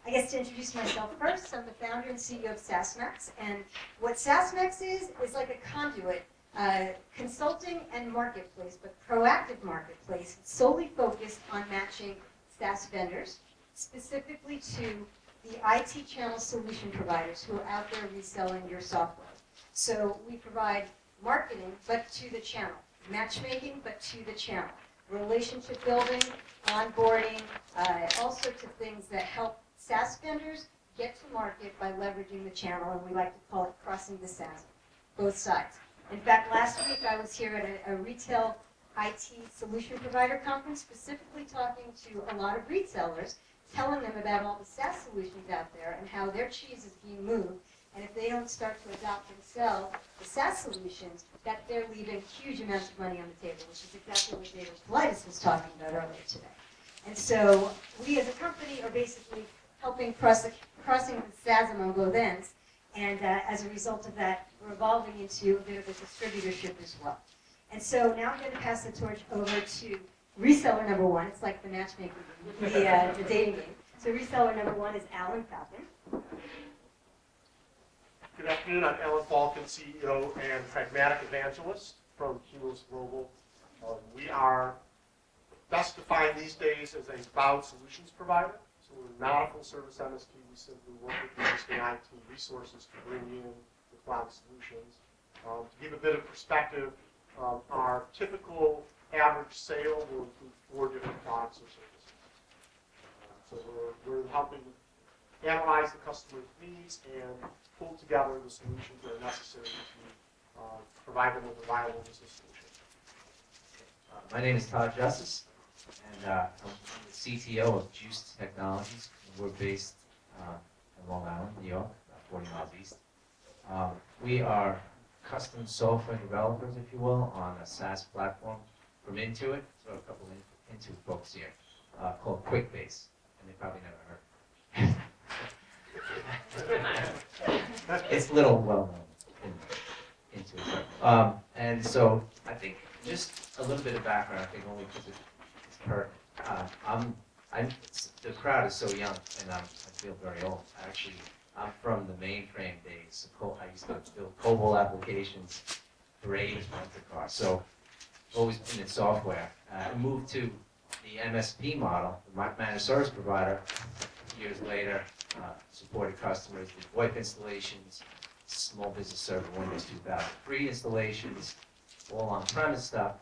I guess to introduce myself first, I'm the founder and CEO of SaaSMAX, and what SaaSMAX is like a conduit, consulting and marketplace, but proactive marketplace, solely focused on matching SaaS vendors, specifically to the IT channel solution providers who are out there reselling your software. So we provide marketing, but to the channel, matchmaking, but to the channel, relationship building, onboarding, all sorts of things that help SaaS vendors get to market by leveraging the channel, and we like to call it crossing the SaaS, both sides. In fact, last week I was here at a retail IT solution provider conference, specifically talking to a lot of resellers, telling them about all the SaaS solutions out there and how their cheese is being moved, and if they don't start to adopt and sell the SaaS solutions, that they're leaving huge amounts of money on the table, which is exactly what David Politis was talking about earlier today. And so we as a company are basically helping crossing the chasm on both ends, and as a result of that, we're evolving into a bit of a distributorship as well. And so now I'm going to pass the torch over to reseller number one. It's like the matchmaking game, the dating game. So reseller number one is Alan Falcon. Good afternoon. I'm Alan Falcon, CEO and pragmatic evangelist from Cumulus Global. We are best defined these days as a cloud solutions provider. So we're not a full-service MSP. We simply work with existing IT resources to bring in the cloud solutions. To give a bit of perspective, our typical average sale will include 4 different products or services. So we're helping analyze the customer's needs and pull together the solutions that are necessary to provide them with a viable business solution. My name is Todd, Jusas, and I'm the CTO of Jusas Technologies. We're based in Long Island, New York, about 40 miles east. We are custom software developers, if you will, on a SaaS platform from Intuit. So a couple of Intuit folks here called QuickBase, and they probably never heard. It's a little well known in Intuit. And so I think just a little bit of background, I think only because it's pertinent. The crowd is so young, and I feel very old. Actually, I'm from the mainframe days. I used to build COBOL applications for A's rent-a-car. So always been in software. I moved to the MSP model, the managed service provider. Years later, supported customers with VoIP installations, small business server Windows 2003 installations, all on-premise stuff.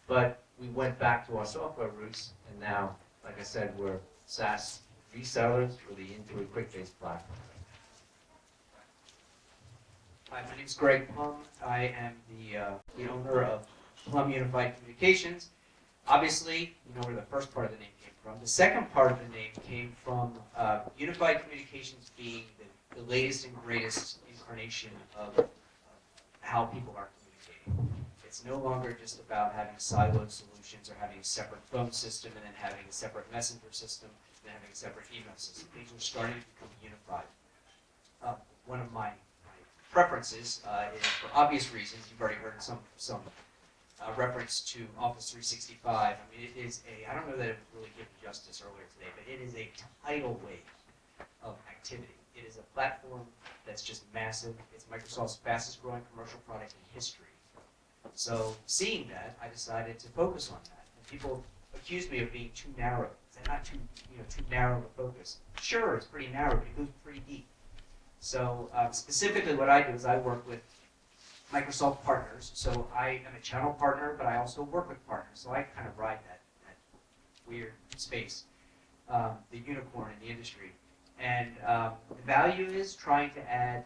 But we went back to our software roots, and now, like I said, we're SaaS resellers for the Intuit QuickBase platform. Hi, my name is Greg Plum. I am the owner of Plum Unified Communications. Obviously, you know where the first part of the name came from. The second part of the name came from Unified Communications being the latest and greatest incarnation of how people are communicating. It's no longer just about having siloed solutions or having a separate phone system and then having a separate messenger system and then having a separate email system. Things are starting to become unified. One of my preferences is, for obvious reasons, you've already heard some reference to Office 365. I mean, it is I don't know that it was really given justice earlier today, but it is a tidal wave of activity. It is a platform that's just massive. It's Microsoft's fastest growing commercial product in history. So seeing that, I decided to focus on that. And people accuse me of being too narrow. Is that not too narrow of a focus? Sure, it's pretty narrow, but it goes pretty deep. So specifically what I do is I work with Microsoft partners. So I am a channel partner, but I also work with partners. So I kind of ride that weird space, the unicorn in the industry. And the value is trying to add,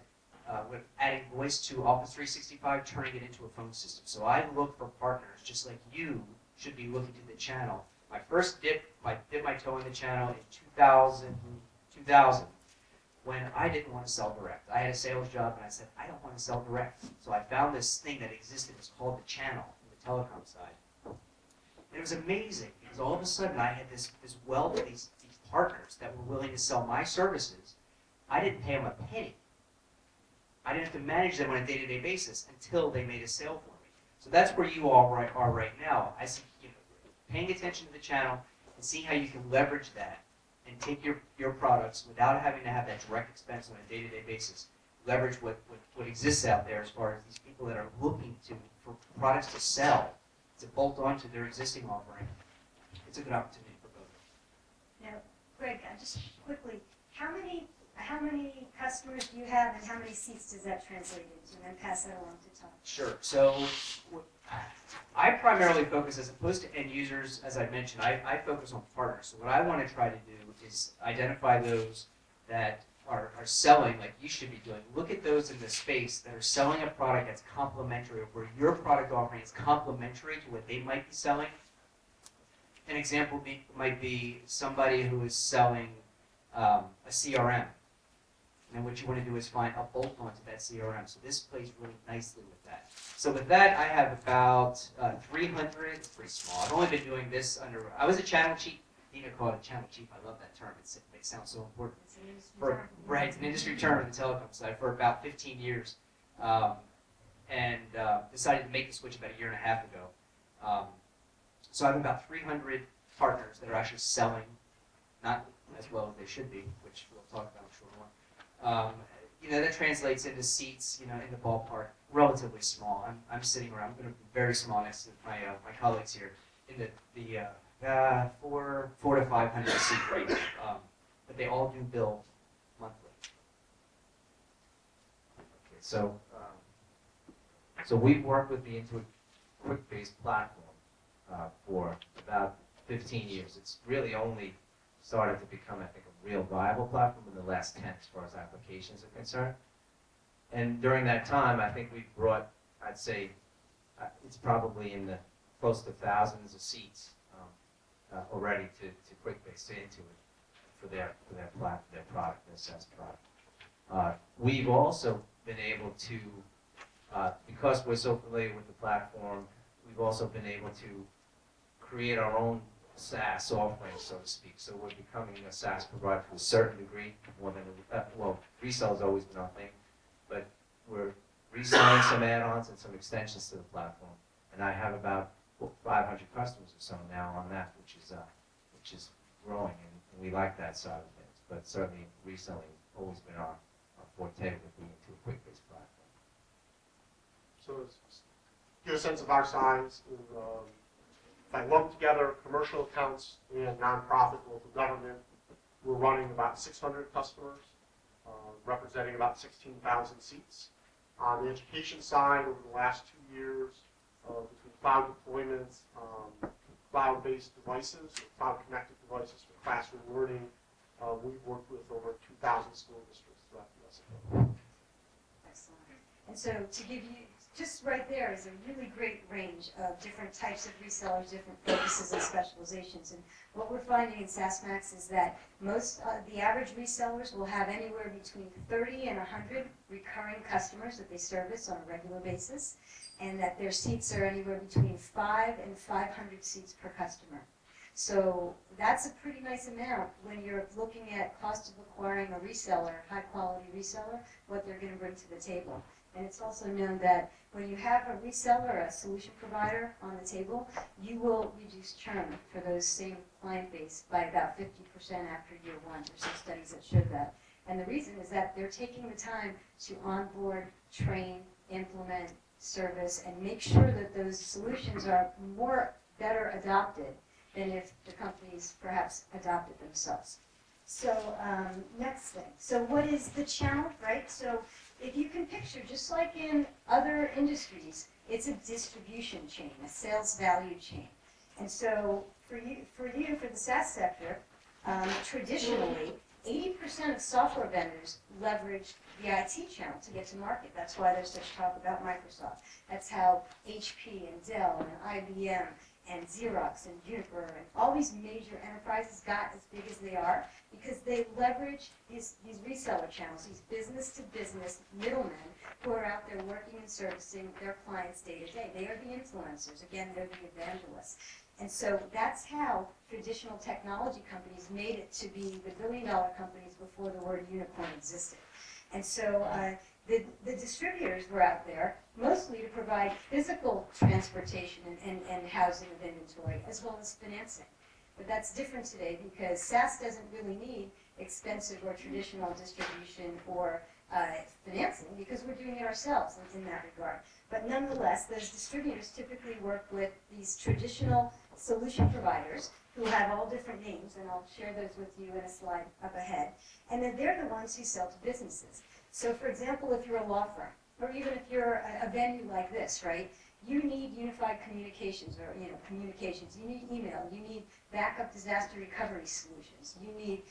with adding voice to Office 365, turning it into a phone system. So I look for partners, just like you should be looking to the channel. My first dip my toe in the channel in 2000, when I didn't want to sell direct. I had a sales job, and I said, I don't want to sell direct. So I found this thing that existed. It's called the channel on the telecom side. And it was amazing, because all of a sudden I had this wealth of these partners that were willing to sell my services. I didn't pay them a penny. I didn't have to manage them on a day-to-day basis until they made a sale for me. So that's where you all are right now. I see, paying attention to the channel and seeing how you can leverage that and take your products without having to have that direct expense on a day-to-day basis. Leverage what exists out there as far as these people that are looking for products to sell, to bolt onto their existing offering. It's a good opportunity for both. Now, Greg, just quickly, how many customers do you have, and how many seats does that translate into? And then pass that along to Todd. Sure. So I primarily focus, as opposed to end users, as I mentioned, I focus on partners. So what I want to try to do is identify those that are selling like you should be doing. Look at those in the space that are selling a product that's complementary, or where your product offering is complementary to what they might be selling. An example might be somebody who is selling a CRM. And what you want to do is find a bolt-on to that CRM. So this plays really nicely with that. So with that, I have about 300. It's pretty small. I've only been doing this I was a channel chief. Dina called it channel chief. I love that term. It sounds so important. It's an industry term. Right, it's an industry term in the telecom side for about 15 years. And decided to make the switch about a year and a half ago. So I have about 300 partners that are actually selling, not as well as they should be, which we'll talk about in a short while. That translates into seats, in the ballpark, relatively small. I'm sitting around, I'm going to be very small next to my colleagues here, in the 400 to 500 seat range. But they all do bill monthly. Okay, so we've worked with the Intuit QuickBase platform for about 15 years. It's really only started to become, I think, a real viable platform in the last 10 as far as applications are concerned. And during that time, I think we've brought, I'd say, it's probably in the close to thousands of seats already to QuickBase, to Intuit, for their product, their SaaS product. We've also been able to, because we're so familiar with the platform, we've also been able to create our own SaaS offering, so to speak. So we're becoming a SaaS provider to a certain degree, more than resell's always been our thing, but we're reselling some add-ons and some extensions to the platform. And I have about 500 customers or so now on that, which is growing, and we like that side of things. But certainly reselling has always been our forte with the Intuit QuickBase platform. So to get a sense of our size, if I lump together commercial accounts and nonprofit local government, we're running about 600 customers, representing about 16,000 seats. On the education side, over the last 2 years, between cloud deployments, cloud-based devices, cloud-connected devices for classroom learning, we've worked with over 2,000 school districts throughout the U.S. Excellent. And so to give you, just right there is a really great range of different types of resellers, different focuses and specializations. And what we're finding in SaaSMAX is that the average resellers will have anywhere between 30 and 100 recurring customers that they service on a regular basis, and that their seats are anywhere between 5 and 500 seats per customer. So that's a pretty nice amount when you're looking at cost of acquiring a reseller, high-quality reseller, what they're going to bring to the table. And it's also known that when you have a reseller, a solution provider on the table, you will reduce churn for those same client base by about 50% after year one. There's some studies that show that. And the reason is that they're taking the time to onboard, train, implement, service, and make sure that those solutions are better adopted than if the companies perhaps adopted themselves. So next thing. So what is the channel, right? So if you can picture, just like in other industries, it's a distribution chain, a sales value chain. And so for the SaaS sector, traditionally, 80% of software vendors leverage the IT channel to get to market. That's why there's such talk about Microsoft. That's how HP and Dell and IBM and Xerox and Juniper and all these major enterprises got as big as they are because they leverage these reseller channels, these business-to-business middlemen who are out there working and servicing their clients day to day. They are the influencers. Again, they're the evangelists. And so that's how traditional technology companies made it to be the billion-dollar companies before the word unicorn existed. And so the distributors were out there mostly to provide physical transportation and housing of inventory, as well as financing. But that's different today because SaaS doesn't really need expensive or traditional distribution or financing because we're doing it ourselves in that regard. But nonetheless, those distributors typically work with these traditional solution providers who have all different names, and I'll share those with you in a slide up ahead. And then they're the ones who sell to businesses. So for example, if you're a law firm, or even if you're a venue like this, right? You need unified communications, or communications. You need email. You need backup disaster recovery solutions. You need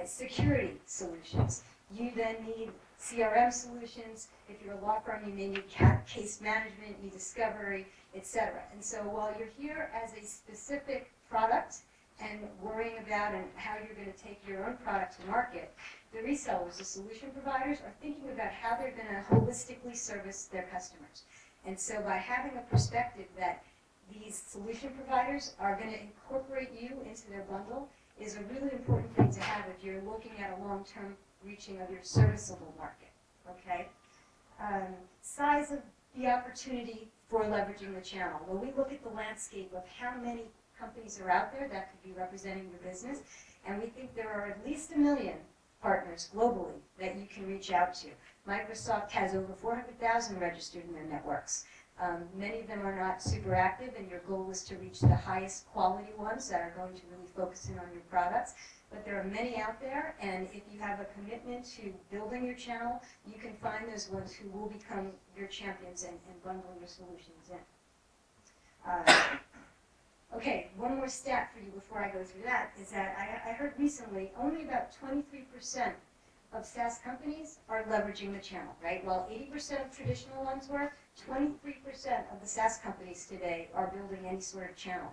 security solutions. You then need CRM solutions. If you're a law firm, you may need case management, e-discovery, etc. And so while you're here as a specific product and worrying about and how you're going to take your own product to market, the resellers, the solution providers, are thinking about how they're going to holistically service their customers. And so by having a perspective that these solution providers are going to incorporate you into their bundle is a really important thing to have if you're looking at a long-term reaching of your serviceable market, okay? Size of the opportunity for leveraging the channel. Well, we look at the landscape of how many companies are out there that could be representing your business, and we think there are at least 1 million partners globally that you can reach out to. Microsoft has over 400,000 registered in their networks. Many of them are not super active, and your goal is to reach the highest quality ones that are going to really focus in on your products. But there are many out there, and if you have a commitment to building your channel, you can find those ones who will become your champions and bundle your solutions in. Okay, one more stat for you before I go through that is that I heard recently only about 23% of SaaS companies are leveraging the channel, right? While 80% of traditional ones were, 23% of the SaaS companies today are building any sort of channel.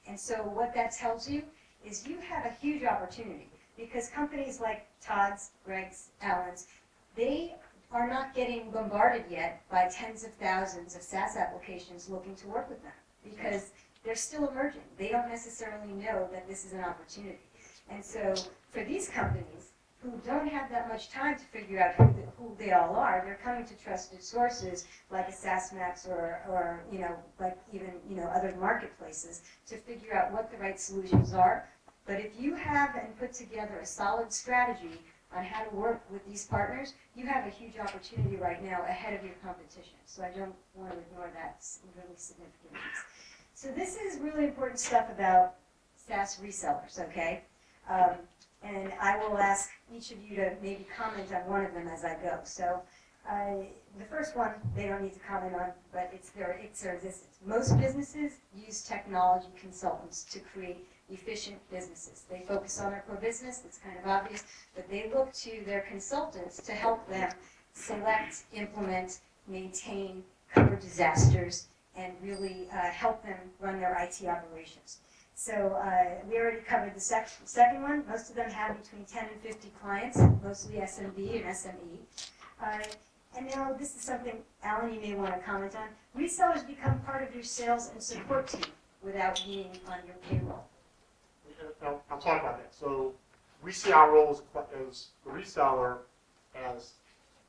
And so what that tells you is you have a huge opportunity because companies like Todd's, Greg's, Allen's, they are not getting bombarded yet by tens of thousands of SaaS applications looking to work with them because they're still emerging. They don't necessarily know that this is an opportunity. And so for these companies who don't have that much time to figure out who they all are, they're coming to trusted sources like a SaaSMAX or like even other marketplaces to figure out what the right solutions are. But if you have and put together a solid strategy on how to work with these partners, you have a huge opportunity right now ahead of your competition. So I don't want to ignore that. It's really significant. So this is really important stuff about SaaS resellers, okay? And I will ask each of you to maybe comment on one of them as I go. So the first one, they don't need to comment on, but it's their existence. Most businesses use technology consultants to create efficient businesses. They focus on their core business, it's kind of obvious, but they look to their consultants to help them select, implement, maintain, cover disasters, and really help them run their IT operations. So we already covered the second one. Most of them have between 10 and 50 clients, mostly SMB and SME. And now this is something, Alan, you may want to comment on. Resellers become part of your sales and support team without being on your payroll. I'll talk about that. So we see our role as the reseller as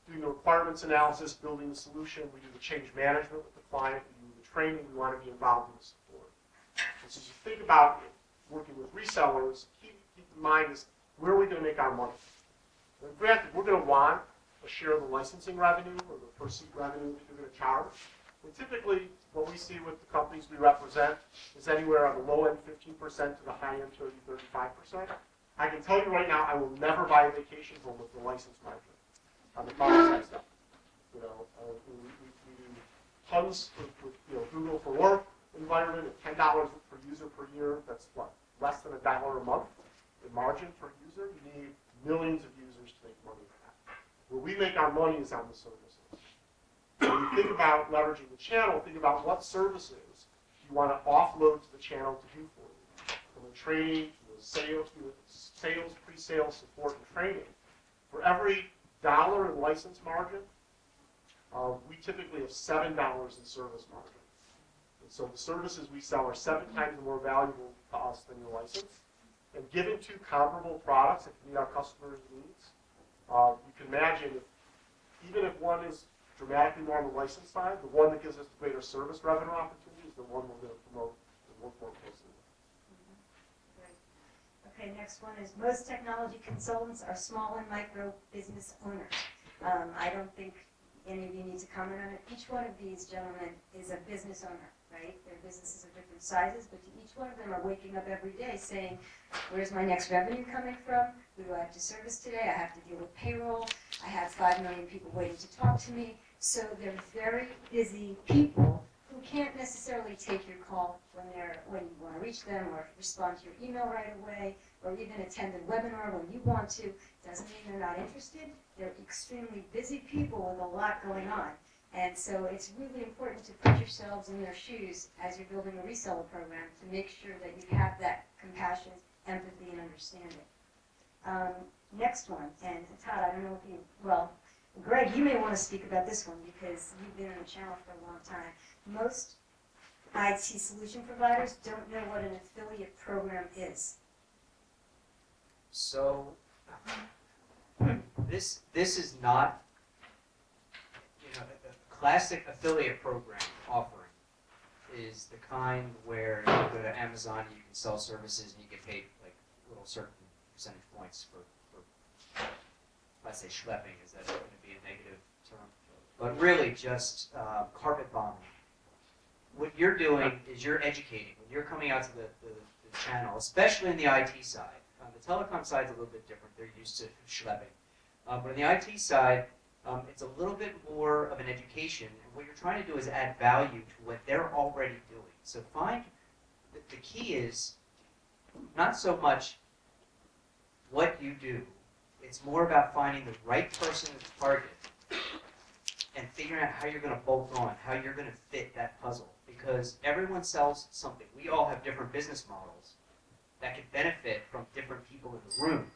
doing the requirements analysis, building the solution. We do the change management with the client. We do the training. We want to be involved in the support. And so as you think about working with resellers, keep in mind is where are we going to make our money? And granted, we're going to want a share of the licensing revenue or the per seat revenue that you're going to charge. And typically, what we see with the companies we represent is anywhere on the low end 15% to the high end 30, 35%. I can tell you right now, I will never buy a vacation home with the license margin on the product side stuff. We do tons with Google for Work environment at $10 per user per year. That's what, less than $1 a month in margin per user. You need millions of users to make money with that. Where we make our money is on the services. When you think about leveraging the channel, think about what services you want to offload to the channel to do for you. From the training to the sales, pre-sales, support, and training. For every $1 in license margin, we typically have $7 in service margin. And so the services we sell are 7 times more valuable to us than your license. And given two comparable products that can meet our customers' needs, you can imagine even if one is dramatically more on the license side, the one that gives us the greater service revenue opportunity is the one we're going to promote and work more closely with. Okay, next one is most technology consultants are small and micro business owners. I don't think any of you need to comment on it. Each one of these gentlemen is a business owner, right? Their businesses are different sizes, but each one of them are waking up every day saying, where's my next revenue coming from? Who do I have to service today? I have to deal with payroll. I have 5 million people waiting to talk to me. So they're very busy people who can't necessarily take your call when you want to reach them, or respond to your email right away, or even attend a webinar when you want to. Doesn't mean they're not interested. They're extremely busy people with a lot going on. And so it's really important to put yourselves in their shoes as you're building a reseller program to make sure that you have that compassion, empathy, and understanding. Next one, and Todd, I don't know if you, well, Greg, you may want to speak about this one because you've been on the channel for a long time. Most IT solution providers don't know what an affiliate program is. So this is not, a classic affiliate program offering is the kind where you go to Amazon and you can sell services and you get paid like little certain percentage points for let's say schlepping. Is that going to be a negative term? But really just carpet bombing. What you're doing is you're educating. When you're coming out to the channel, especially in the IT side, the telecom side is a little bit different. They're used to schlepping. But on the IT side, it's a little bit more of an education. And what you're trying to do is add value to what they're already doing. So find, the key is not so much what you do. It's more about finding the right person to target and figuring out how you're going to bolt on, how you're going to fit that puzzle. Because everyone sells something. We all have different business models that can benefit from different people in the room.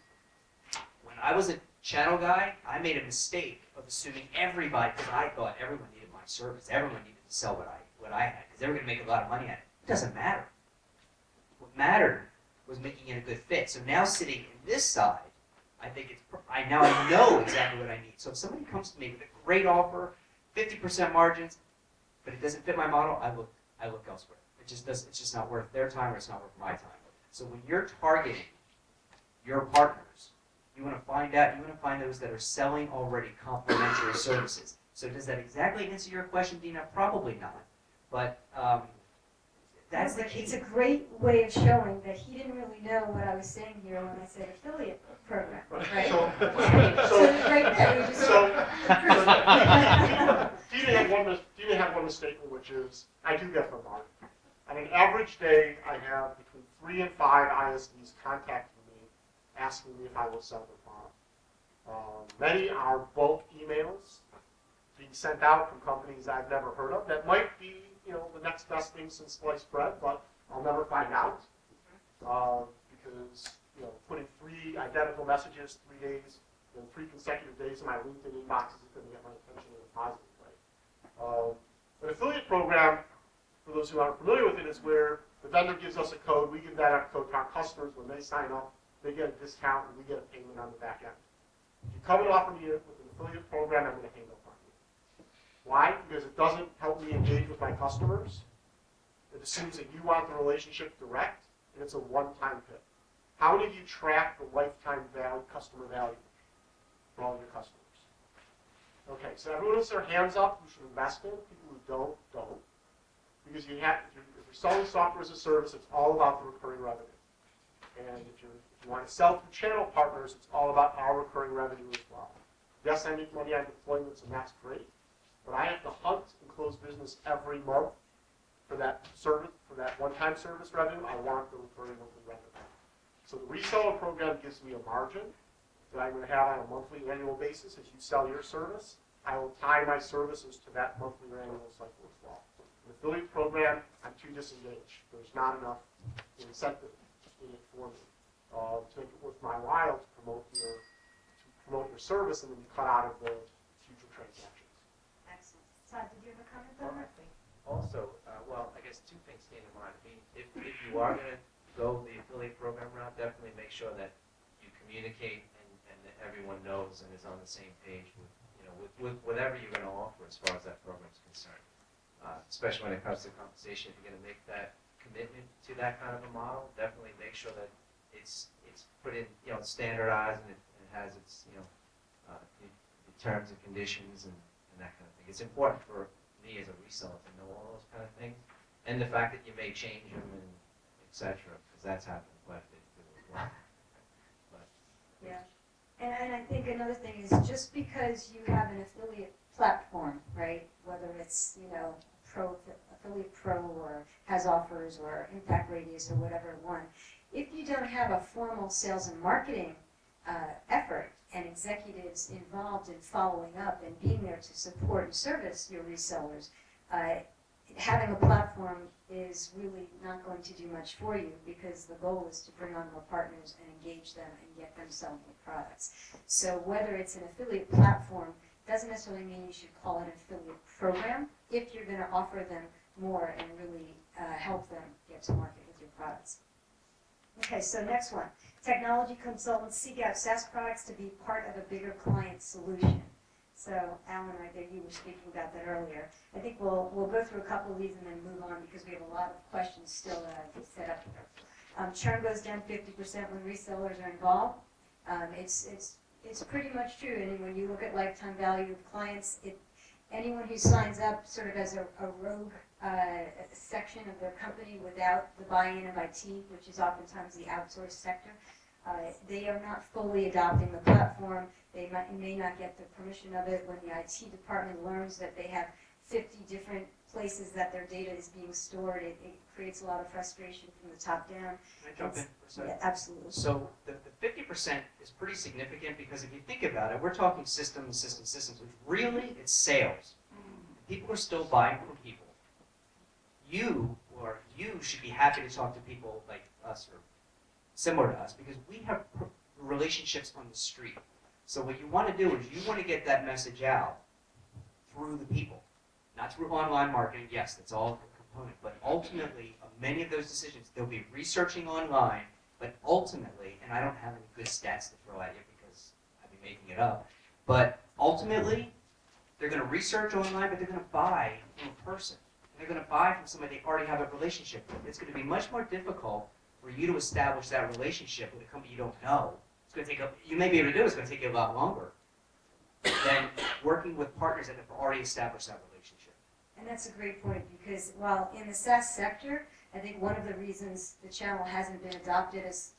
When I was a channel guy, I made a mistake of assuming everybody, because I thought everyone needed my service, everyone needed to sell what I had, because they were going to make a lot of money at it. It doesn't matter. What mattered was making it a good fit. So now sitting in this side, I think I know exactly what I need. So if somebody comes to me with a great offer, 50% margins, but it doesn't fit my model, I look elsewhere. It's just not worth their time, or it's not worth my time. So when you're targeting your partners, you want to find those that are selling already complementary services. So does that exactly answer your question, Dina? Probably not. But that's the key. It's a great way of showing that he didn't really know what I was saying here when I said affiliate program, right? So Right there, you just Dina had one mistake, which is I do get from market. On an average day, I have between 3 and 5 ISVs contacting me, asking me if I will sell their product. Many are bulk emails being sent out from companies I've never heard of. That might be, the next best thing since sliced bread, but I'll never find out because putting 3 identical messages 3 days, 3 consecutive days in my LinkedIn inbox isn't going to get my attention in a positive way. An affiliate program, for those who aren't familiar with it, is where the vendor gives us a code, we give that code to our customers. When they sign up, they get a discount and we get a payment on the back end. If you come and offer me with an affiliate program, I'm going to hang up on you. Why? Because it doesn't help me engage with my customers. It assumes that you want the relationship direct, and it's a one-time hit. How many of you track the lifetime value, customer value for all your customers? Okay, so everyone with their hands up who should invest in. People who don't. Because if you're selling software as a service, it's all about the recurring revenue. And if you want to sell through channel partners, it's all about our recurring revenue as well. Yes, I make money on deployments, and that's great. But I have to hunt and close business every month for that service, for that one-time service revenue. I want the recurring monthly revenue. So the reseller program gives me a margin that I'm going to have on a monthly, annual basis. As you sell your service, I will tie my services to that monthly or annual cycle as well. An affiliate program, I'm too disengaged. There's not enough incentive in it for me to make it worth my while to promote your service, and then you cut out of the future transactions. Excellent. Todd, did you have a comment Well, on I that? think also, I guess 2 things came to mind. I mean, if you are going to go the affiliate program route, definitely make sure that you communicate and that everyone knows and is on the same page with whatever you're going to offer as far as that program is concerned. Especially when it comes to compensation, if you're going to make that commitment to that kind of a model, definitely make sure that it's put in, it's standardized, and it has its, the terms and conditions and that kind of thing. It's important for me as a reseller to know all those kind of things, and the fact that you may change them and et cetera, because that's happened quite a bit too as well. But Yeah. And I think another thing is just because you have an affiliate platform, right, whether it's, Affiliate Pro or has offers or Impact Radius or whatever one, if you don't have a formal sales and marketing effort and executives involved in following up and being there to support and service your resellers, having a platform is really not going to do much for you, because the goal is to bring on more partners and engage them and get them selling your products. So whether it's an affiliate platform doesn't necessarily mean you should call it an affiliate program if you're going to offer them more and really help them get to market with your products. Okay, so next one. Technology consultants seek out SaaS products to be part of a bigger client solution. So, Alan, right there, you were speaking about that earlier. I think we'll go through a couple of these and then move on, because we have a lot of questions still set up here. Churn goes down 50% when resellers are involved. It's pretty much true. And when you look at lifetime value of clients, anyone who signs up sort of as a rogue section of their company without the buy-in of IT, which is oftentimes the outsourced sector, they are not fully adopting the platform. They may not get the permission of it. When the IT department learns that they have 50 different places that their data is being stored, it creates a lot of frustration from the top down. Can I jump in for a second? Yeah, absolutely. So the 50% is pretty significant, because if you think about it, we're talking systems, which really it's sales. People are still buying from people. You should be happy to talk to people like us or similar to us, because we have relationships on the street. So what you want to do is you want to get that message out through the people, not through online marketing. Yes, that's all a component, but ultimately, many of those decisions, they'll be researching online, but ultimately, and I don't have any good stats to throw at you because I'd be making it up, but ultimately, they're going to research online, but they're going to buy in person. And they're going to buy from somebody they already have a relationship with. It's going to be much more difficult for you to establish that relationship with a company you don't know. It's going to take you may be able to do it, it's going to take you a lot longer than working with partners that have already established that relationship. And that's a great point, because while in the SaaS sector, I think one of the reasons the channel hasn't been adopted as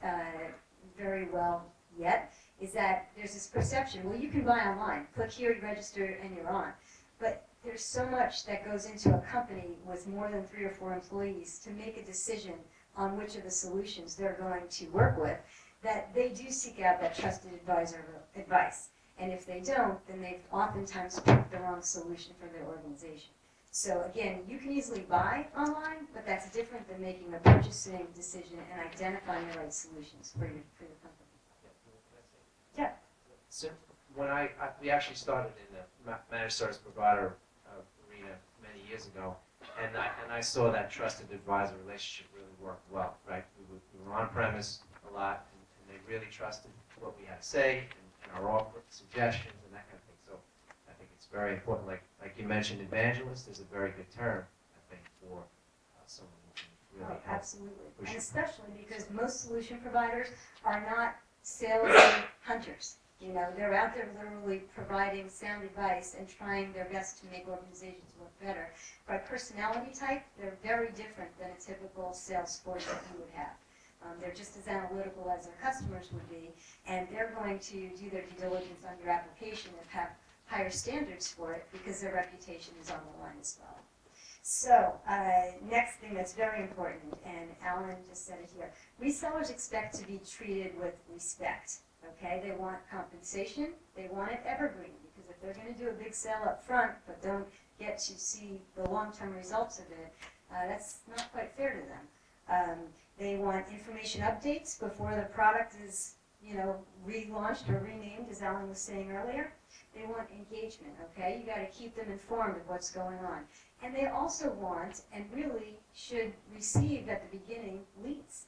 very well yet is that there's this perception, well, you can buy online, click here, you register, and you're on. But there's so much that goes into a company with more than 3 or 4 employees to make a decision on which of the solutions they're going to work with, that they do seek out that trusted advisor advice. And if they don't, then they've oftentimes picked the wrong solution for their organization. So again, you can easily buy online, but that's different than making a purchasing decision and identifying the right solutions for your company. Yeah. So when we actually started in the managed service provider arena many years ago, and I saw that trusted advisor relationship really work well, right? We were on premise a lot, and they really trusted what we had to say and our offer, suggestions, and that kind of thing. So I think it's very important. Like you mentioned, evangelist is a very good term, I think, for someone who can really help. Absolutely. push And it. especially because most solution providers are not sales hunters. They're out there literally providing sound advice and trying their best to make organizations work better. By personality type, they're very different than a typical sales force that you would have. They're just as analytical as their customers would be, and they're going to do their due diligence on your application and have higher standards for it because their reputation is on the line as well. So, next thing that's very important, and Alan just said it here, resellers expect to be treated with respect. Okay, they want compensation, they want it evergreen, because if they're going to do a big sale up front but don't get to see the long-term results of it, that's not quite fair to them. They want information updates before the product is, relaunched or renamed, as Alan was saying earlier. They want engagement, okay? You got to keep them informed of what's going on. And they also want, and really should receive at the beginning, leads.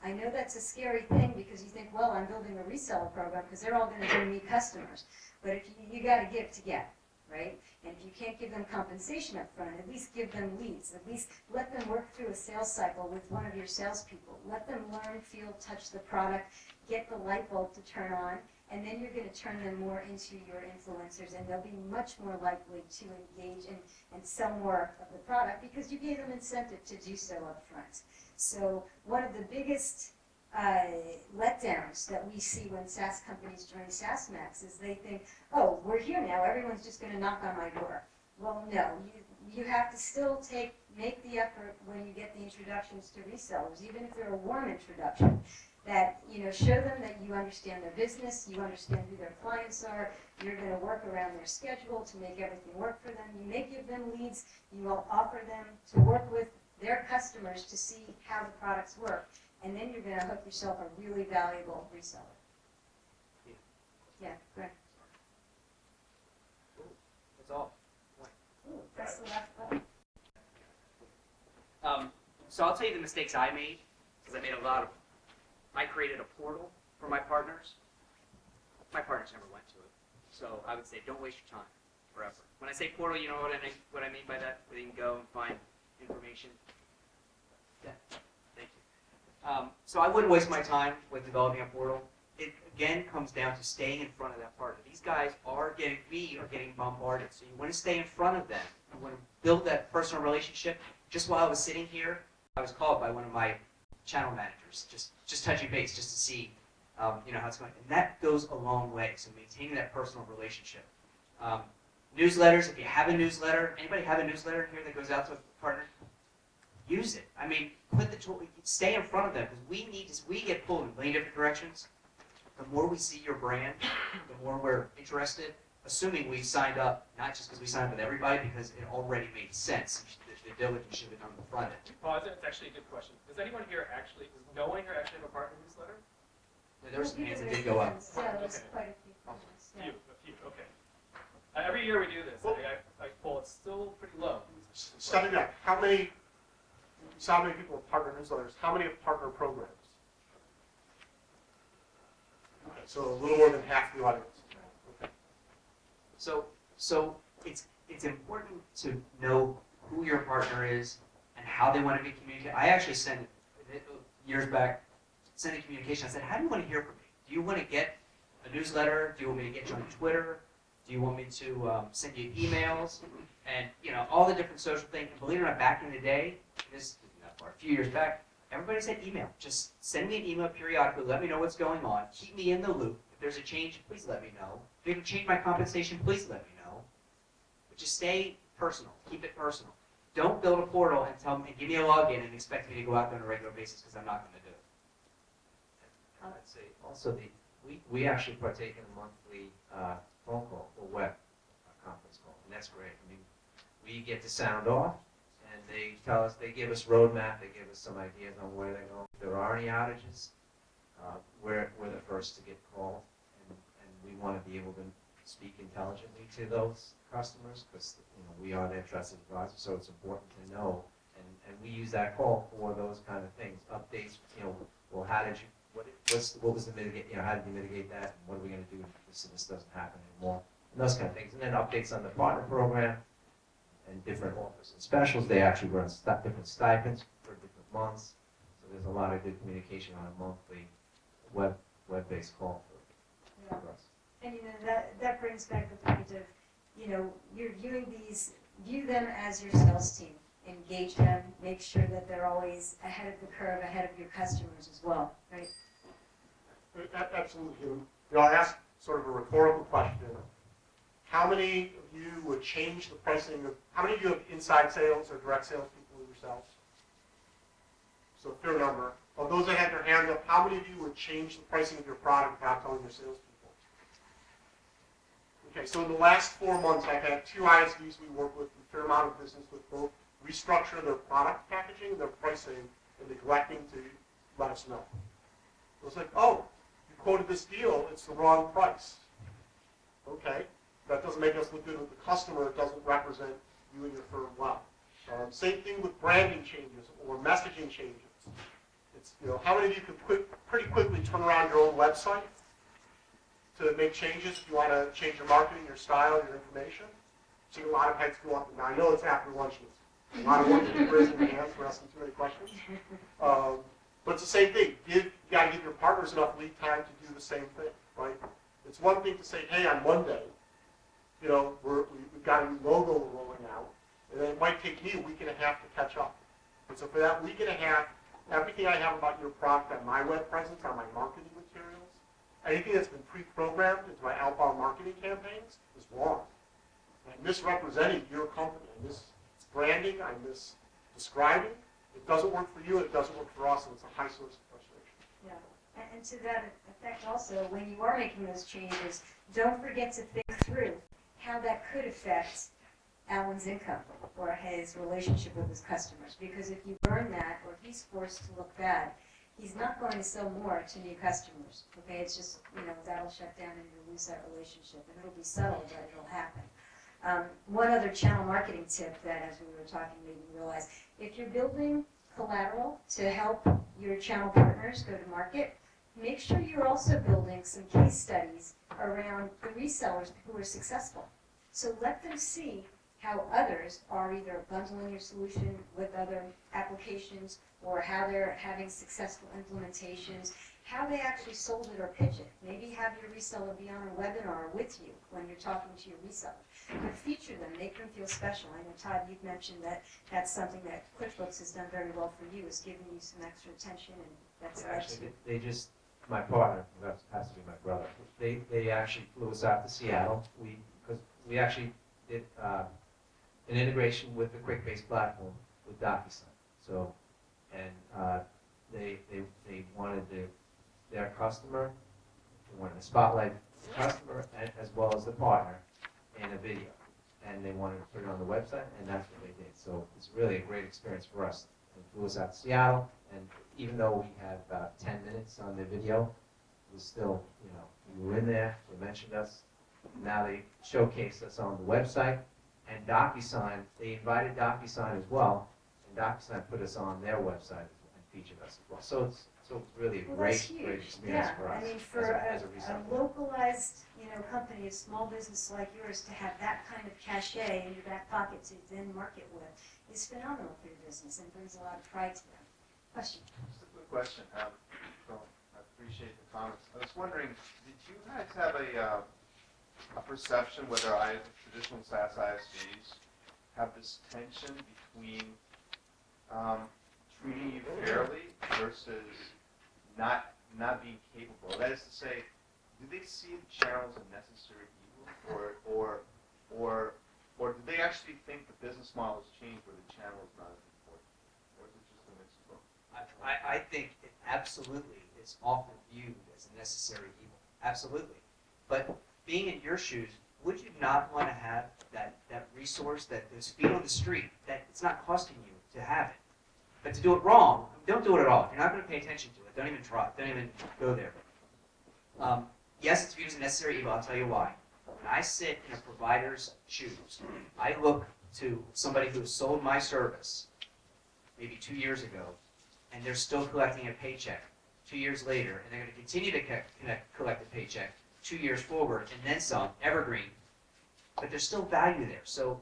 I know that's a scary thing because you think, well, I'm building a reseller program because they're all going to bring me customers. But if you got to give to get, right? And if you can't give them compensation up front, at least give them leads. At least let them work through a sales cycle with one of your salespeople. Let them learn, feel, touch the product, get the light bulb to turn on, and then you're going to turn them more into your influencers, and they'll be much more likely to engage and sell more of the product because you gave them incentive to do so up front. So one of the biggest letdowns that we see when SaaS companies join SaaSMAX is they think, oh, we're here now, everyone's just going to knock on my door. Well, no, you have to still make the effort when you get the introductions to resellers, even if they're a warm introduction, that, show them that you understand their business, you understand who their clients are, you're going to work around their schedule to make everything work for them. You may give them leads, you will offer them to work with their customers to see how the products work. And then you're going to hook yourself a really valuable reseller. Yeah, great. That's all. Ooh, that's the last button. So I'll tell you the mistakes I made, because I created a portal for my partners. My partners never went to it. So I would say don't waste your time forever. When I say portal, you know what I mean by that? Where you can go and find information. Yeah. Thank you. So I wouldn't waste my time with developing a portal. It again comes down to staying in front of that partner. These guys are getting bombarded. So you want to stay in front of them. You want to build that personal relationship. Just while I was sitting here, I was called by one of my channel managers, just touching base, just to see, how it's going. And that goes a long way. So maintaining that personal relationship. Newsletters. If you have a newsletter, anybody have a newsletter here that goes out to a partner? Use it. I mean, put the tool. Stay in front of them because we get pulled in a million different directions. The more we see your brand, the more we're interested. Assuming we signed up, not just because we signed up with everybody, because it already made sense. The diligence should have been on the front end. Well, it's actually a good question. Does anyone here does no one here actually have a partner newsletter? There were some hands that did go up. So there's quite a few partners, yeah. A few, okay. Every year we do this. I poll, it's still pretty low. Stepping back, how many people have partner newsletters? How many have partner programs? Okay, so a little more than half the audience. Okay. So it's important to know who your partner is and how they want to be communicated. I actually sent years back a communication. I said, how do you want to hear from me? Do you want to get a newsletter? Do you want me to get you on Twitter? Do you want me to send you emails? And all the different social things. And believe it or not, back in the day, a few years back, everybody said email. Just send me an email periodically. Let me know what's going on. Keep me in the loop. If there's a change, please let me know. If you have to change my compensation, please let me know. But just stay personal. Keep it personal. Don't build a portal and give me a login and expect me to go out there on a regular basis because I'm not going to do it. I'd say also we actually partake in a monthly phone call or web conference call, and that's great. I mean, we get to sound off, and they give us roadmap, they give us some ideas on where they're going. If there are any outages, we're the first to get called, and we want to be able to speak intelligently to those customers because we are their trusted advisor, so it's important to know, and we use that call for those kind of things, updates. Well, how did you? What was the mitigate? How did you mitigate that? And what are we going to do so this doesn't happen anymore? And those kind of things, and then updates on the partner program and different offers and specials. They actually run different stipends for different months, so there's a lot of good communication on a monthly web-based call for us. And that brings back the point of, you're view them as your sales team. Engage them, make sure that they're always ahead of the curve, ahead of your customers as well, right? Absolutely. I asked sort of a rhetorical question. How many of you would change the pricing how many of you have inside sales or direct sales people yourselves? So a fair number. Of those that had their hand up, how many of you would change the pricing of your product without telling your salespeople? Okay, so in the last 4 months, I've had 2 ISVs we work with, a fair amount of business with both, restructure their product packaging, their pricing, and neglecting to let us know. So it's like, oh, you quoted this deal, it's the wrong price. Okay, that doesn't make us look good with the customer, it doesn't represent you and your firm well. Same thing with branding changes or messaging changes. It's, how many of you can pretty quickly turn around your own website to make changes if you want to change your marketing, your style, your information? See a lot of heads go up, and I know it's after lunch, and a lot of work to raise their hands for asking too many questions. But it's the same thing. You got to give your partners enough lead time to do the same thing, right? It's one thing to say, hey, on Monday, you know, we've got a new logo we're rolling out, and then it might take me a week and a half to catch up. And so for that week and a half, everything I have about your product on my web presence, on my marketing materials, anything that's been pre-programmed into my outbound marketing campaigns is wrong. I misrepresenting your company. I miss branding. I miss describing. It doesn't work for you. It doesn't work for us, and it's a high source of frustration. Yeah, and to that effect also, when you are making those changes, don't forget to think through how that could affect Alan's income or his relationship with his customers. Because if you burn that, or if he's forced to look bad, he's not going to sell more to new customers. Okay, it's just, you know, that'll shut down and you'll lose that relationship. And it'll be subtle, but it'll happen. One other channel marketing tip that, as we were talking, made me realize, if you're building collateral to help your channel partners go to market, make sure you're also building some case studies around the resellers who are successful. So let them see how others are either bundling your solution with other applications or how they're having successful implementations, how they actually sold it or pitch it. Maybe have your reseller be on a webinar with you when you're talking to your reseller. But feature them, make them feel special. I know, Todd, you've mentioned that that's something that QuickBooks has done very well for you, is giving you some extra attention, and that's Actually, they just, my partner, that has to be my brother, they actually flew us out to Seattle. Because we actually did an integration with the QuickBase platform with DocuSign. So, and they wanted their customer, they wanted to spotlight the customer as well as the partner in a video. And they wanted to put it on the website, and that's what they did. So it's really a great experience for us. They flew us out to Seattle, and even though we had about 10 minutes on the video, it was still, you know, we were in there, they mentioned us. Now they showcased us on the website, and DocuSign, they invited DocuSign as well, and DocuSign put us on their website and featured us as well. So it's really a great experience for us. I mean, for as a a reseller. localized, you know, company, a small business like yours, to have that kind of cachet in your back pocket to then market with is phenomenal for your business and brings a lot of pride to them. Question? Just a quick question. So I appreciate the comments. I was wondering, did you guys have a perception whether traditional SaaS ISVs have this tension between treating you fairly versus not being capable? That is to say, do they see the channel as a necessary evil, or do they actually think the business model has changed where the channel is not as important, or is it just a mix of both? I think it absolutely is often viewed as a necessary evil. Absolutely. But being in your shoes, would you not want to have that resource, that those feet on the street, that it's not costing you to have it? But to do it wrong, don't do it at all. If you're not going to pay attention to it, don't even try. Don't even go there. Yes, it's viewed as a necessary evil. I'll tell you why. When I sit in a provider's shoes, I look to somebody who sold my service maybe 2 years ago, and they're still collecting a paycheck 2 years later, and they're going to continue to collect a paycheck 2 years forward, and then some, evergreen. But there's still value there. So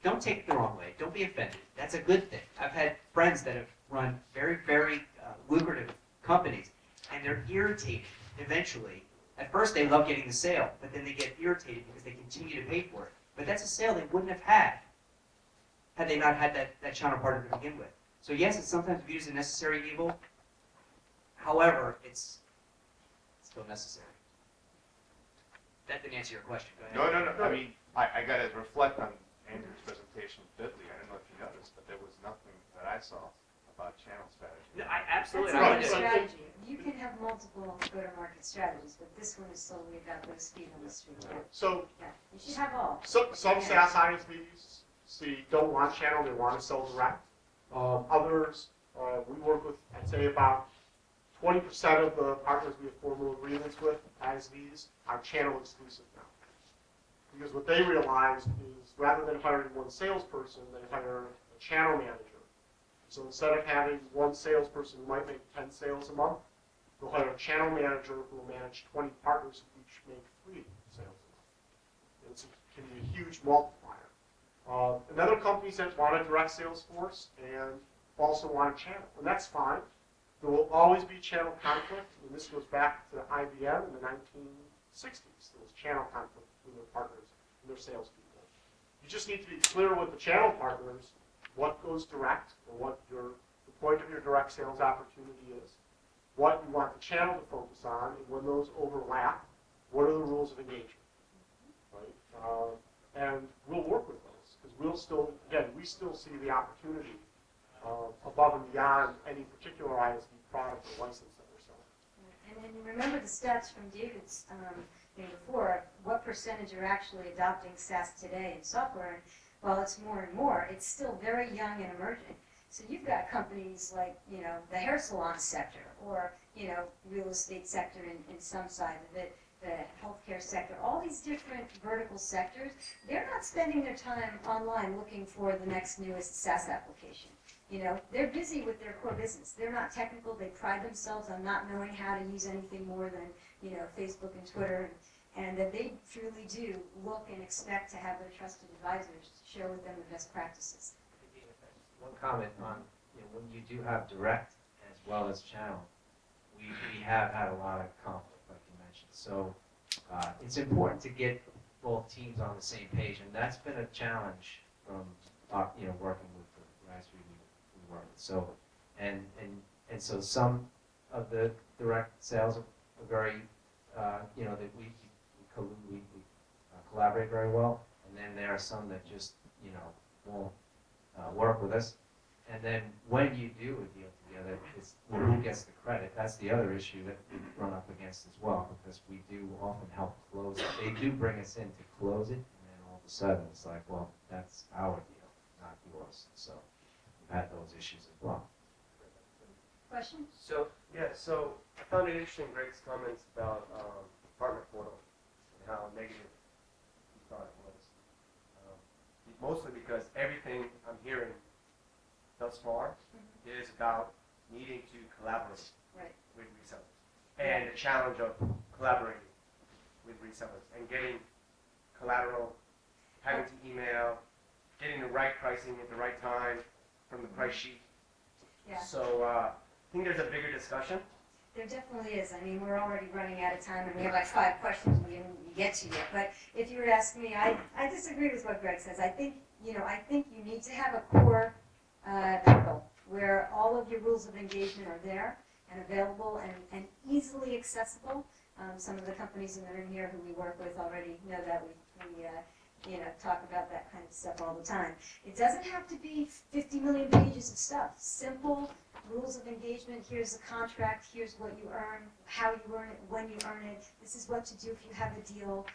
don't take it the wrong way. Don't be offended. That's a good thing. I've had friends that have run very, very lucrative companies, and they're irritated eventually. At first, they love getting the sale, but then they get irritated because they continue to pay for it. But that's a sale they wouldn't have had they not had that channel partner to begin with. So yes, it's sometimes viewed as a necessary evil. However, it's still necessary. That didn't answer your question. Go ahead. No. I mean, I got to reflect on Andrew's presentation vividly. I don't know if you noticed, but there was nothing that I saw about channel strategy. No, I absolutely. That's I not would a do. strategy. You can have multiple go-to-market strategies, but this one is solely about those feet on the street. Yeah, So yeah. You should have all. some SaaS ISVs don't want channel, they want to sell direct. Others, we work with, I'd say about 20% of the partners we have formal agreements with, ISVs, are channel exclusive now. Because what they realized is rather than hiring one salesperson, they hire a channel manager. So instead of having one salesperson who might make 10 sales a month, they'll hire a channel manager who will manage 20 partners who each make 3 sales a month. It can be a huge multiplier. and other companies that want a direct sales force and also want a channel, and that's fine. There will always be channel conflict, and this goes back to IBM in the 1960s. There was channel conflict between their partners and their salespeople. You just need to be clear with the channel partners what goes direct, or what the point of your direct sales opportunity is, what you want the channel to focus on, and when those overlap, what are the rules of engagement, right? And we'll work with those, because we still see the opportunity above and beyond any particular ISV product or license that we're selling. And remember the stats from David's thing before, what percentage are actually adopting SaaS today in software? And while it's more and more, it's still very young and emerging. So you've got companies like, the hair salon sector, or, real estate sector in some side of it, the healthcare sector, all these different vertical sectors, they're not spending their time online looking for the next newest SaaS application. They're busy with their core business. They're not technical. They pride themselves on not knowing how to use anything more than, Facebook and Twitter. And that they truly do look and expect to have their trusted advisors share with them the best practices. One comment on, when you do have direct as well as channel, we have had a lot of conflict, like you mentioned. So it's important to get both teams on the same page, and that's been a challenge from, working with the guys we work with. So, and so some of the direct sales are very, that we collaborate very well, and then there are some that just, won't work with us. And then when you do a deal together, it's who gets the credit. That's the other issue that we run up against as well, because we do often help close it. They do bring us in to close it, and then all of a sudden it's like, well, that's our deal, not yours. So we've had those issues as well. Question? So I found it interesting, Greg's comments about partner portal and how negative he thought it was. Mostly because everything I'm hearing thus far is about needing to collaborate Right. with resellers, and the challenge of collaborating with resellers and getting collateral, having to email, getting the right pricing at the right time from the price sheet. Yeah. So I think there's a bigger discussion. There definitely is. I mean, we're already running out of time, and we have like 5 questions we didn't get to yet. But if you were to ask me, I disagree with what Greg says. I think you need to have a core portal where all of your rules of engagement are there and available and easily accessible. Some of the companies in the room here who we work with already know that we talk about that kind of stuff all the time. It doesn't have to be 50 million pages of stuff. Simple rules of engagement. Here's the contract. Here's what you earn, how you earn it, when you earn it. This is what to do if you have a deal.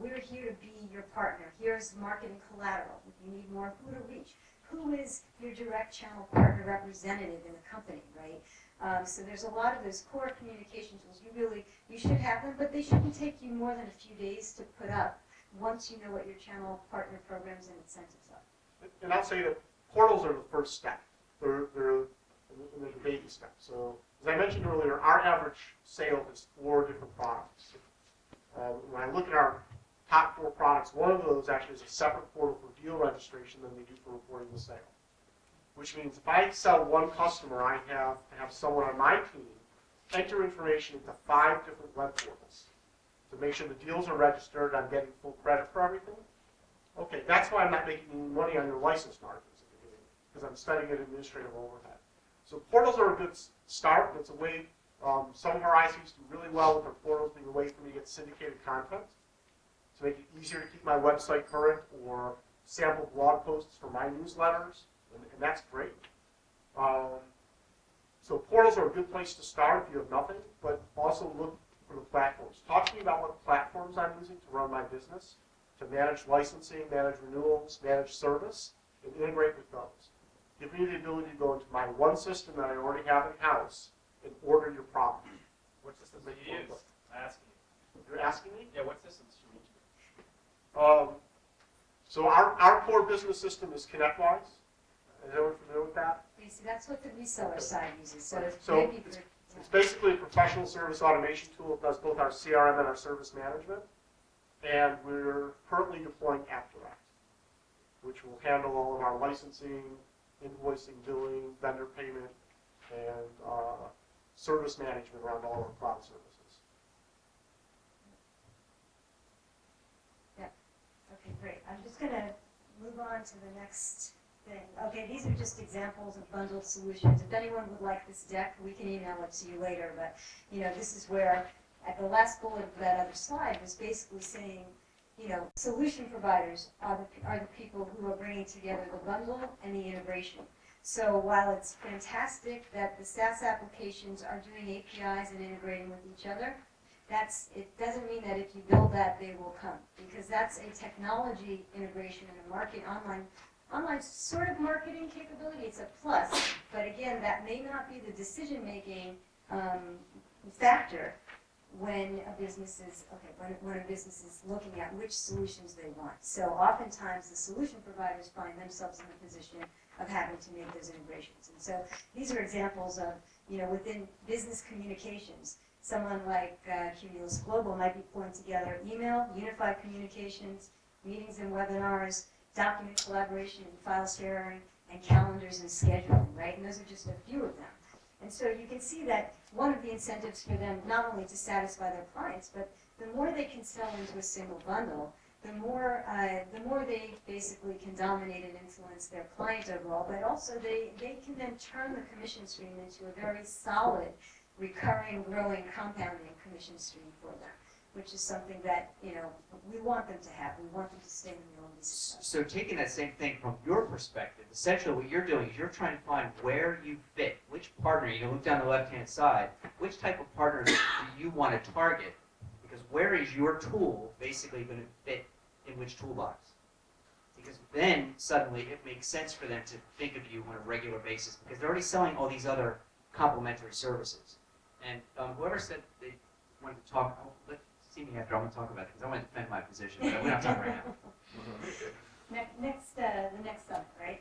We're here to be your partner. Here's marketing collateral. If you need more, who to reach. Who is your direct channel partner representative in the company, right? So there's a lot of those core communication tools. You should have them, but they shouldn't take you more than a few days to put up once you know what your channel partner programs and incentives are. And I'll say that portals are the first step. They're the baby step. So as I mentioned earlier, our average sale is 4 different products. When I look at our top 4 products, one of those actually is a separate portal for deal registration than we do for reporting the sale. Which means if I sell one customer, I have someone on my team enter information into 5 different web portals to make sure the deals are registered, I'm getting full credit for everything. Okay, that's why I'm not making any money on your license margins at the beginning, because I'm spending it administrative overhead. So portals are a good start. It's a way, some of our ICs do really well with their portals being a way for me to get syndicated content, to make it easier to keep my website current, or sample blog posts for my newsletters, and that's great. So portals are a good place to start if you have nothing, but also look for the platforms. Talk to me about what platforms I'm using to run my business, to manage licensing, manage renewals, manage service, and integrate with those. Give me the ability to go into my one system that I already have in-house and order your product. What systems do you use? I'm asking you. You're asking me? Yeah, what systems do you use? So our core business system is ConnectWise. Is everyone familiar with that? Okay, so that's what the reseller side uses. So, So maybe it's basically a professional service automation tool. It does both our CRM and our service management. And we're currently deploying AppDirect. which will handle all of our licensing, invoicing, billing, vendor payment, and service management around all our cloud services. Okay, great. I'm just going to move on to the next thing. Okay, these are just examples of bundled solutions. If anyone would like this deck, we can email it to you later. But, this is where, at the last bullet of that other slide, was basically saying, solution providers are the people who are bringing together the bundle and the integration. So while it's fantastic that the SaaS applications are doing APIs and integrating with each other, it doesn't mean that if you build that, they will come, because that's a technology integration and a online sort of marketing capability. It's a plus, but again, that may not be the decision-making factor when a business is looking at which solutions they want. So oftentimes, the solution providers find themselves in the position of having to make those integrations. And so these are examples of, within business communications. Someone like Cumulus Global might be pulling together email, unified communications, meetings and webinars, document collaboration and file sharing, and calendars and scheduling, right? And those are just a few of them. And so you can see that one of the incentives for them, not only to satisfy their clients, but the more they can sell into a single bundle, the more they basically can dominate and influence their client overall, but also they can then turn the commission stream into a very solid, recurring, growing, compounding commission stream for them, which is something that, we want them to have. We want them to stay in the own business. So taking that same thing from your perspective, essentially what you're doing is you're trying to find where you fit, which partner, you can look down the left-hand side, which type of partner do you want to target, because where is your tool basically going to fit in which toolbox? Because then suddenly it makes sense for them to think of you on a regular basis, because they're already selling all these other complementary services. And whoever said they wanted to talk, let's see me after, I'm going to talk about it, because I want to defend my position, but we don't have time right now. The next summit, right?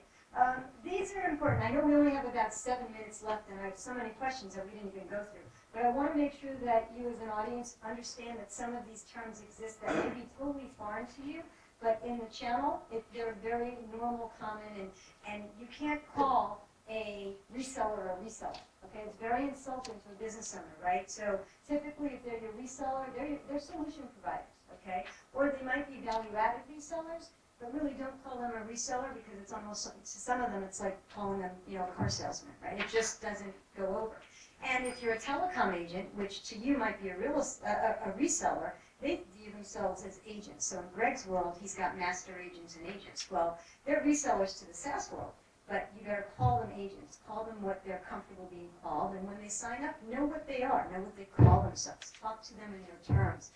These are important. I know we only have about 7 minutes left, and I have so many questions that we didn't even go through. But I want to make sure that you as an audience understand that some of these terms exist that may be totally foreign to you, but in the channel, they're very normal, common, and you can't call a reseller a reseller. Okay, it's very insulting to a business owner, right? So typically, if they're your reseller, they're solution providers, okay? Or they might be value-added resellers, but really don't call them a reseller, because it's almost, to some of them, it's like calling them, a car salesman, right? It just doesn't go over. And if you're a telecom agent, which to you might be a reseller, they view themselves as agents. So in Greg's world, he's got master agents and agents. Well, they're resellers to the SaaS world. But you better call them agents. Call them what they're comfortable being called. And when they sign up, know what they are. Know what they call themselves. Talk to them in their terms.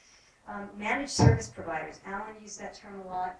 Managed service providers. Alan used that term a lot.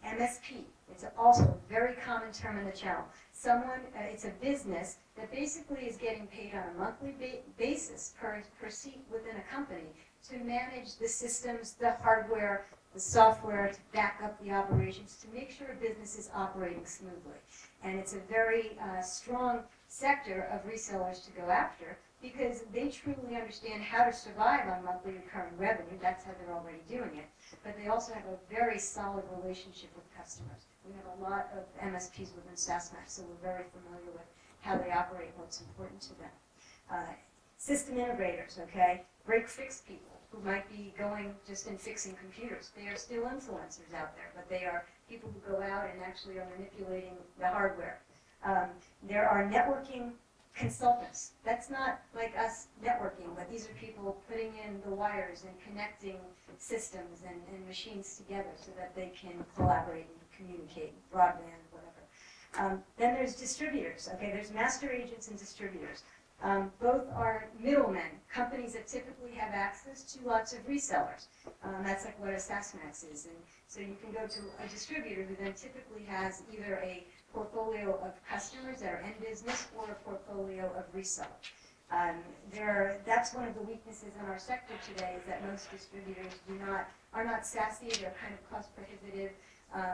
MSP. It's also a very common term in the channel. It's a business that basically is getting paid on a monthly basis per seat within a company to manage the systems, the hardware, the software, to back up the operations, to make sure a business is operating smoothly. And it's a very strong sector of resellers to go after, because they truly understand how to survive on monthly recurring revenue. That's how they're already doing it. But they also have a very solid relationship with customers. We have a lot of MSPs within SaaSMAX, so we're very familiar with how they operate, what's important to them. System integrators, okay? Break-fix people who might be going just and fixing computers. They are still influencers out there, but they are people who go out and actually are manipulating the hardware. There are networking consultants. That's not like us networking, but these are people putting in the wires and connecting systems and machines together so that they can collaborate and communicate, broadband, whatever. Then there's distributors. Okay, there's master agents and distributors. Both are middlemen, companies that typically have access to lots of resellers. That's like what a SaaSMAX is. And so you can go to a distributor who then typically has either a portfolio of customers that are in business or a portfolio of resellers. That's one of the weaknesses in our sector today, is that most distributors are not SaaSy. They're kind of cost prohibitive.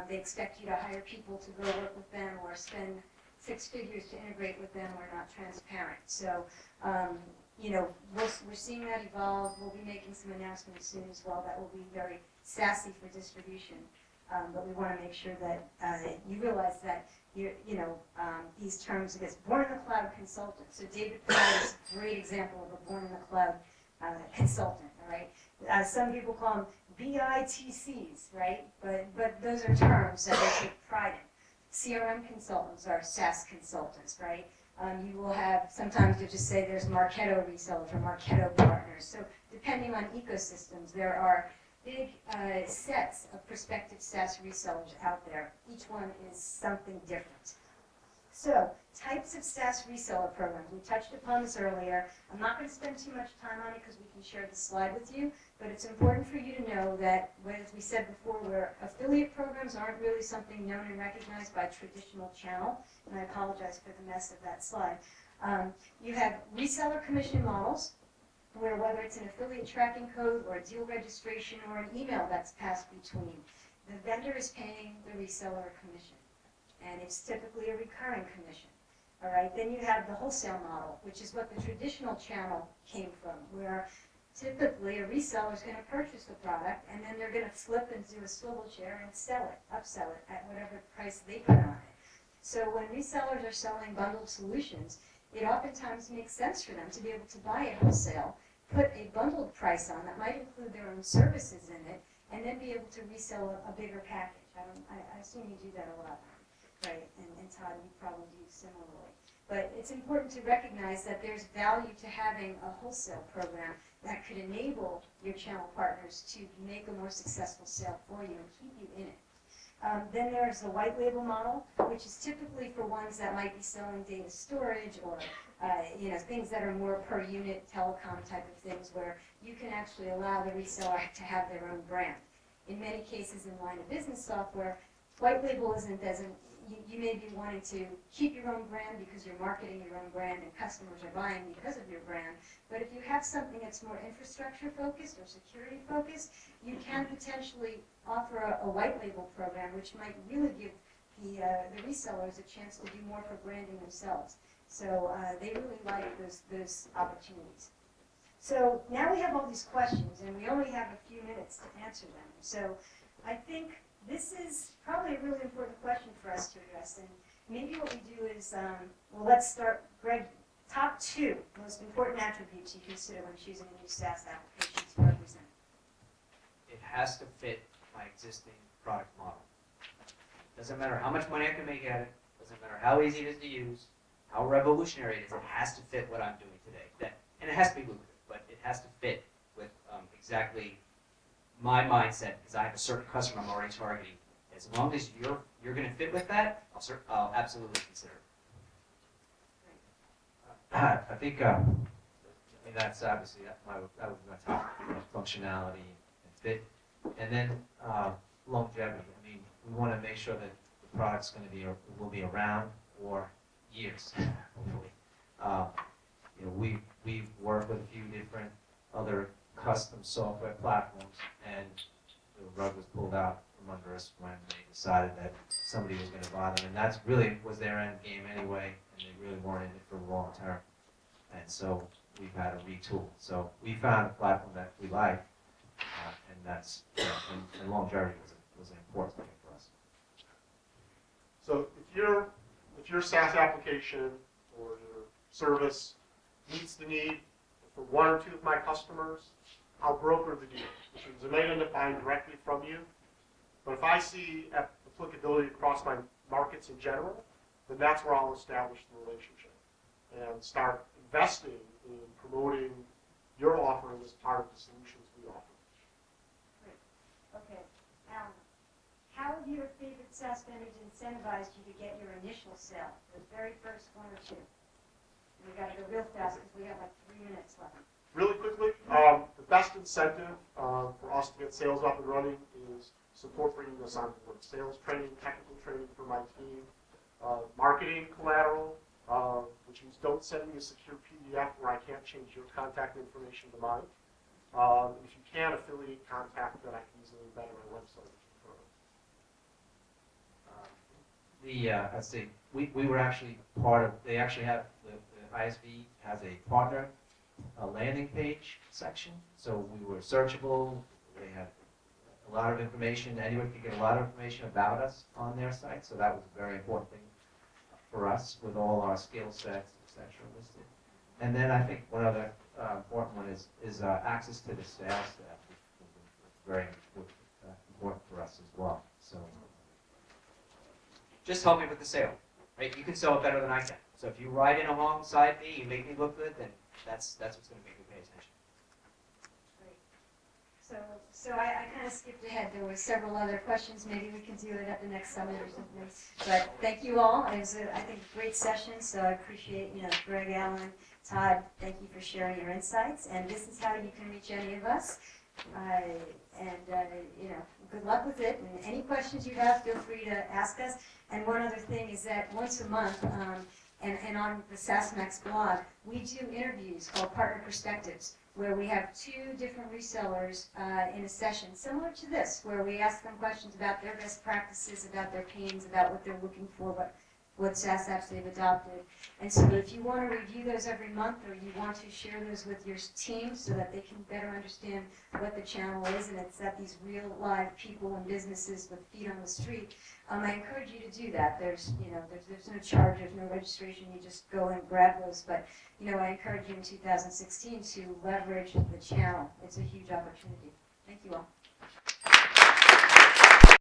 They expect you to hire people to go work with them or spend 6 figures to integrate with them, or not transparent. So, we're seeing that evolve. We'll be making some announcements soon as well that will be very SaaSy for distribution. but we want to make sure that you realize that these terms, I guess, born in the cloud consultant. So David Pride is a great example of a born in the cloud consultant, all right? Some people call them BITCs, right? But those are terms that they take pride in. CRM consultants are SaaS consultants, right? You will have, sometimes you'll just say there's Marketo resellers or Marketo partners. So depending on ecosystems, there are big sets of prospective SaaS resellers out there. Each one is something different. So, types of SaaS reseller programs. We touched upon this earlier. I'm not going to spend too much time on it because we can share the slide with you, but it's important for you to know that, as we said before, where affiliate programs aren't really something known and recognized by traditional channel, and I apologize for the mess of that slide. You have reseller commission models, where whether it's an affiliate tracking code or a deal registration or an email that's passed between, the vendor is paying the reseller a commission. And it's typically a recurring commission. All right, then you have the wholesale model, which is what the traditional channel came from, where typically a reseller is going to purchase the product and then they're going to flip and do a swivel chair and sell it, upsell it at whatever price they put on it. So when resellers are selling bundled solutions, it oftentimes makes sense for them to be able to buy a wholesale, put a bundled price on that might include their own services in it, and then be able to resell a bigger package. I assume you do that a lot. Right, and Todd, you probably do similarly. But it's important to recognize that there's value to having a wholesale program that could enable your channel partners to make a more successful sale for you and keep you in it. Then there's the white label model, which is typically for ones that might be selling data storage or things that are more per unit telecom type of things where you can actually allow the reseller to have their own brand. In many cases in line of business software, white label doesn't. You may be wanting to keep your own brand because you're marketing your own brand and customers are buying because of your brand. But if you have something that's more infrastructure focused or security focused, you can potentially offer a white label program which might really give the resellers a chance to do more for branding themselves. So they really like those opportunities. So now we have all these questions and we only have a few minutes to answer them. So I think this is probably a really important question for us to address, and maybe what we do is, let's start, Greg, top 2 most important attributes you consider when choosing a new SaaS application to represent. It has to fit my existing product model. Doesn't matter how much money I can make at it, doesn't matter how easy it is to use, how revolutionary it is, it has to fit what I'm doing today. And it has to be lucrative, but it has to fit with exactly my mindset, because I have a certain customer I'm already targeting. As long as you're going to fit with that, I'll absolutely consider it. I think that's obviously that would be my top functionality and fit, and then longevity. I mean, we want to make sure that the product's will be around for years, hopefully. We work with a few different other custom software platforms, and the rug was pulled out from under us when they decided that somebody was going to buy them, and that's really was their end game anyway, and they really weren't in it for the long term. And so we've had to retool. So we found a platform that we like, and that's and longevity was an important thing for us. So if your SaaS application or your service meets the need for 1 or 2 of my customers, I'll broker the deal, which means they may end up buying directly from you. But if I see applicability across my markets in general, then that's where I'll establish the relationship and start investing in promoting your offering as part of the solutions we offer. Great. Okay. How have your favorite SaaS vendors incentivized you to get your initial sale, the very first 1 or 2? And we got to go real fast because we have like 3 minutes left. Really quickly, the best incentive for us to get sales up and running is support bringing us on board. Sales training, technical training for my team, marketing collateral, which means don't send me a secure PDF where I can't change your contact information to mine. If you can, affiliate contact that I can easily embed on my website. I'd say we were actually part of. They actually have the ISV has a partner landing page section, so we were searchable. They had a lot of information, anyone can get a lot of information about us on their site, so that was a very important thing for us with all our skill sets, et cetera, listed. And then I think one other important one is access to the sales staff, which is very important for us as well. So Just help me with the sale, right? You can sell it better than I can. So if you ride in alongside me, you make me look good, then that's what's going to make me pay attention. Great. So I kind of skipped ahead. There were several other questions. Maybe we can do it at the next summit or something. But thank you all. It was, I think, a great session. So I appreciate, Greg, Allen, Todd. Thank you for sharing your insights. And this is how you can reach any of us. Good luck with it. And any questions you have, feel free to ask us. And one other thing is that once a month, and on the SaaSMAX blog, we do interviews called Partner Perspectives, where we have 2 different resellers in a session similar to this, where we ask them questions about their best practices, about their pains, about what they're looking for, what SaaS apps they've adopted. And so if you want to review those every month, or you want to share those with your team so that they can better understand what the channel is, and it's at these real live people and businesses with feet on the street, I encourage you to do that. There's no charge, there's no registration, you just go and grab those. But, I encourage you in 2016 to leverage the channel. It's a huge opportunity. Thank you all.